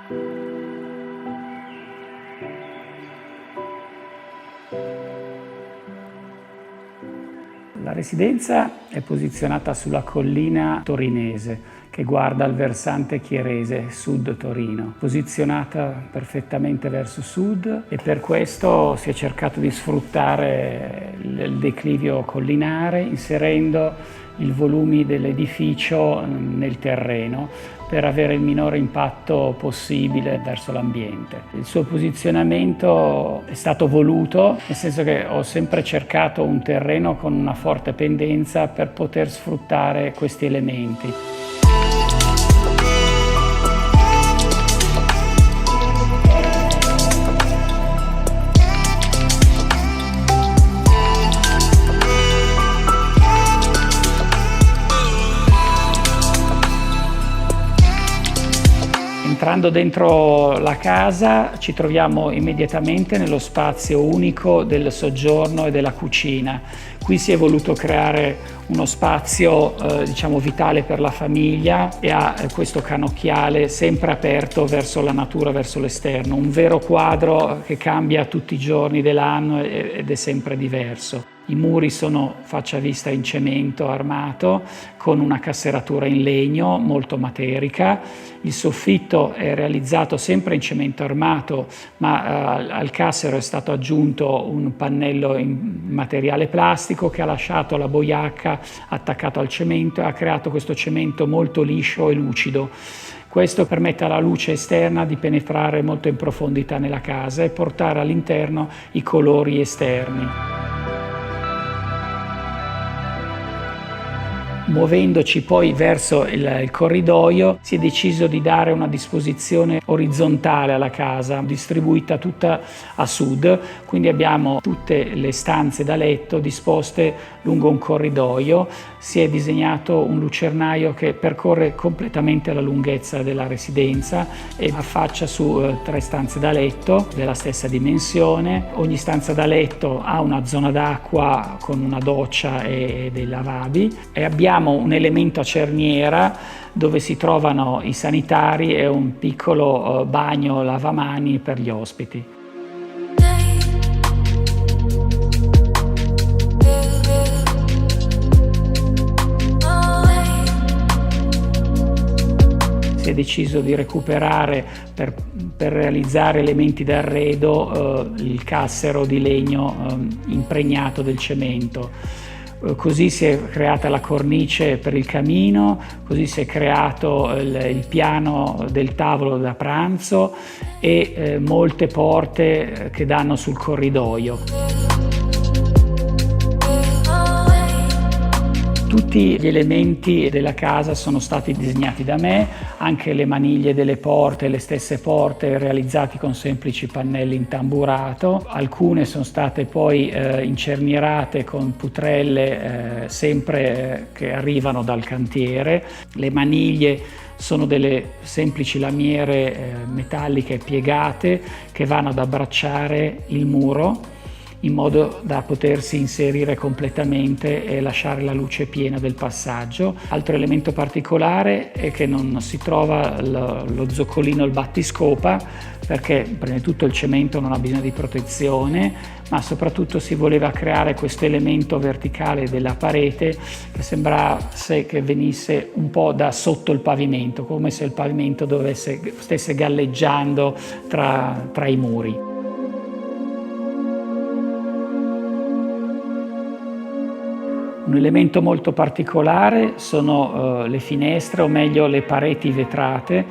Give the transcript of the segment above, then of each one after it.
La residenza è posizionata sulla collina torinese che guarda il versante chierese, sud Torino, posizionata perfettamente verso sud, e per questo si è cercato di sfruttare il declivio collinare inserendo i volumi dell'edificio nel terreno per avere il minore impatto possibile verso l'ambiente. Il suo posizionamento è stato voluto, nel senso che ho sempre cercato un terreno con una forte pendenza per poter sfruttare questi elementi. Entrando dentro la casa ci troviamo immediatamente nello spazio unico del soggiorno e della cucina. Qui si è voluto creare uno spazio vitale per la famiglia e ha questo canocchiale sempre aperto verso la natura, verso l'esterno. Un vero quadro che cambia tutti i giorni dell'anno ed è sempre diverso. I muri sono faccia vista in cemento armato con una casseratura in legno molto materica. Il soffitto è realizzato sempre in cemento armato, ma al cassero è stato aggiunto un pannello in materiale plastico che ha lasciato la boiacca attaccato al cemento e ha creato questo cemento molto liscio e lucido. Questo permette alla luce esterna di penetrare molto in profondità nella casa e portare all'interno i colori esterni. Muovendoci poi verso il corridoio si è deciso di dare una disposizione orizzontale alla casa, distribuita tutta a sud, quindi abbiamo tutte le stanze da letto disposte lungo un corridoio. Si è disegnato un lucernaio che percorre completamente la lunghezza della residenza e affaccia su 3 stanze da letto della stessa dimensione. Ogni stanza da letto ha una zona d'acqua con una doccia e dei lavabili, e abbiamo un elemento a cerniera dove si trovano i sanitari e un piccolo bagno lavamani per gli ospiti. Si è deciso di recuperare per realizzare elementi d'arredo il cassero di legno impregnato del cemento. Così si è creata la cornice per il camino, così si è creato il piano del tavolo da pranzo e molte porte che danno sul corridoio. Tutti gli elementi della casa sono stati disegnati da me, anche le maniglie delle porte, le stesse porte realizzate con semplici pannelli in tamburato. Alcune sono state poi incernierate con putrelle sempre che arrivano dal cantiere. Le maniglie sono delle semplici lamiere metalliche piegate che vanno ad abbracciare il muro in modo da potersi inserire completamente e lasciare la luce piena del passaggio. Altro elemento particolare è che non si trova lo zoccolino, il battiscopa, perché prima di tutto il cemento non ha bisogno di protezione, ma soprattutto si voleva creare questo elemento verticale della parete che sembrasse che venisse un po' da sotto il pavimento, come se il pavimento stesse galleggiando tra i muri. Un elemento molto particolare sono le finestre, o meglio le pareti vetrate,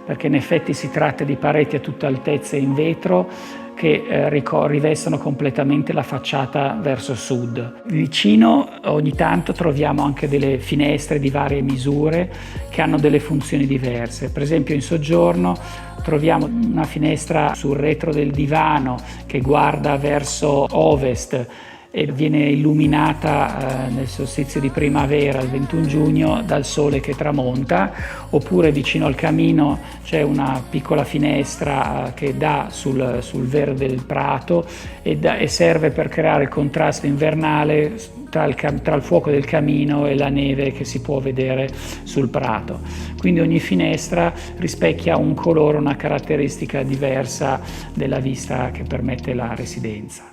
perché in effetti si tratta di pareti a tutta altezza in vetro che rivestono completamente la facciata verso sud. Vicino ogni tanto troviamo anche delle finestre di varie misure che hanno delle funzioni diverse. Per esempio in soggiorno troviamo una finestra sul retro del divano che guarda verso ovest e viene illuminata nel solstizio di primavera, il 21 giugno, dal sole che tramonta, oppure vicino al camino c'è una piccola finestra che dà sul verde del prato e serve per creare il contrasto invernale tra il fuoco del camino e la neve che si può vedere sul prato. Quindi ogni finestra rispecchia un colore, una caratteristica diversa della vista che permette la residenza.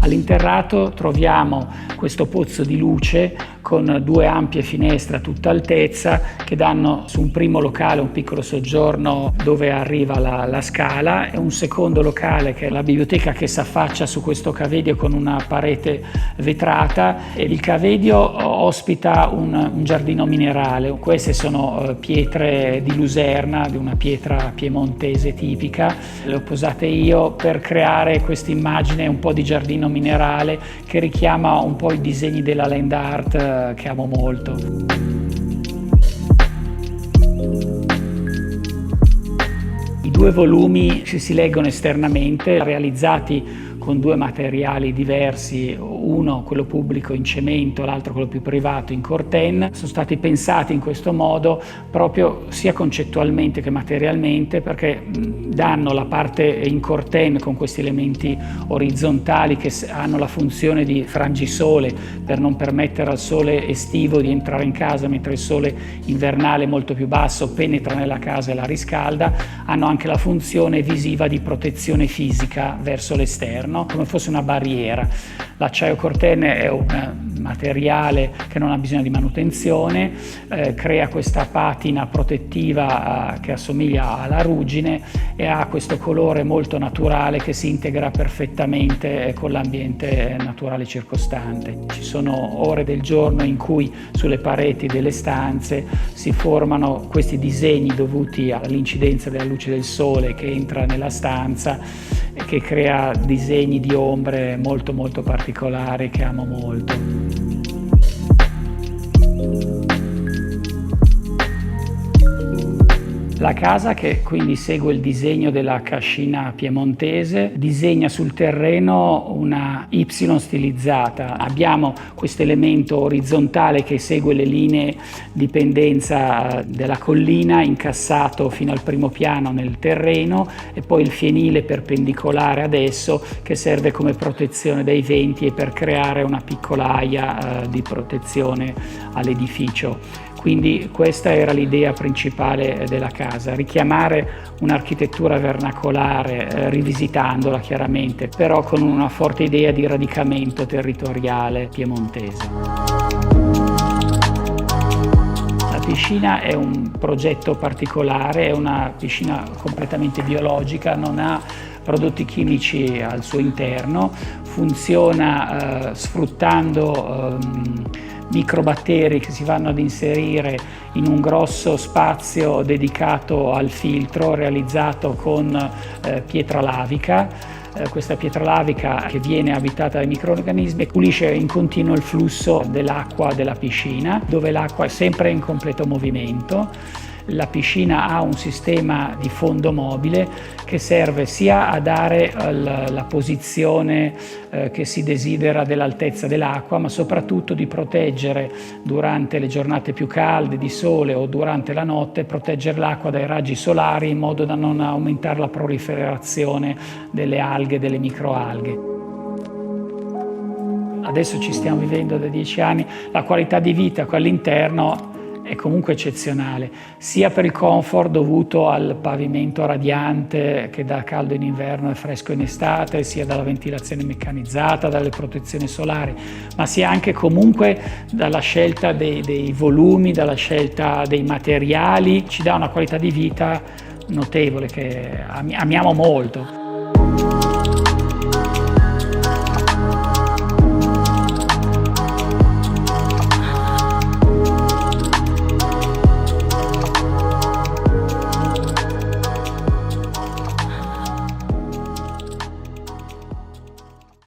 All'interrato troviamo questo pozzo di luce con 2 ampie finestre a tutta altezza che danno su un primo locale un piccolo soggiorno dove arriva la scala, e un secondo locale che è la biblioteca che si affaccia su questo cavedio con una parete vetrata, e il cavedio ospita un giardino minerale. Queste sono pietre di luserna, di una pietra piemontese tipica. Le ho posate io per creare questa immagine un po' di giardino minerale che richiama un po' i disegni della land art che amo molto. I 2 volumi si leggono esternamente, realizzati con 2 materiali diversi, uno quello pubblico in cemento, l'altro quello più privato in corten. Sono stati pensati in questo modo proprio sia concettualmente che materialmente, perché danno la parte in corten con questi elementi orizzontali che hanno la funzione di frangisole per non permettere al sole estivo di entrare in casa, mentre il sole invernale molto più basso penetra nella casa e la riscalda. Hanno anche la funzione visiva di protezione fisica verso l'esterno, come fosse una barriera. L'acciaio corten è un materiale che non ha bisogno di manutenzione, crea questa patina protettiva che assomiglia alla ruggine e ha questo colore molto naturale che si integra perfettamente con l'ambiente naturale circostante. Ci sono ore del giorno in cui sulle pareti delle stanze si formano questi disegni dovuti all'incidenza della luce del sole che entra nella stanza e che crea disegni di ombre molto molto particolari che amo molto. La casa, che quindi segue il disegno della cascina piemontese, disegna sul terreno una Y stilizzata. Abbiamo questo elemento orizzontale che segue le linee di pendenza della collina, incassato fino al primo piano nel terreno, e poi il fienile perpendicolare ad esso che serve come protezione dai venti e per creare una piccola aia di protezione all'edificio. Quindi questa era l'idea principale della casa, richiamare un'architettura vernacolare, rivisitandola chiaramente, però con una forte idea di radicamento territoriale piemontese. La piscina è un progetto particolare, è una piscina completamente biologica, non ha prodotti chimici al suo interno, funziona sfruttando microbatteri che si vanno ad inserire in un grosso spazio dedicato al filtro realizzato con pietra lavica. Questa pietra lavica, che viene abitata dai microrganismi, pulisce in continuo il flusso dell'acqua della piscina, dove l'acqua è sempre in completo movimento. La piscina ha un sistema di fondo mobile che serve sia a dare la posizione che si desidera dell'altezza dell'acqua, ma soprattutto di proteggere durante le giornate più calde di sole o durante la notte, proteggere l'acqua dai raggi solari in modo da non aumentare la proliferazione delle alghe, delle microalghe. Adesso ci stiamo vivendo da 10 anni, la qualità di vita qui all'interno è comunque eccezionale, sia per il comfort dovuto al pavimento radiante che dà caldo in inverno e fresco in estate, sia dalla ventilazione meccanizzata, dalle protezioni solari, ma sia anche comunque dalla scelta dei volumi, dalla scelta dei materiali. Ci dà una qualità di vita notevole che amiamo molto.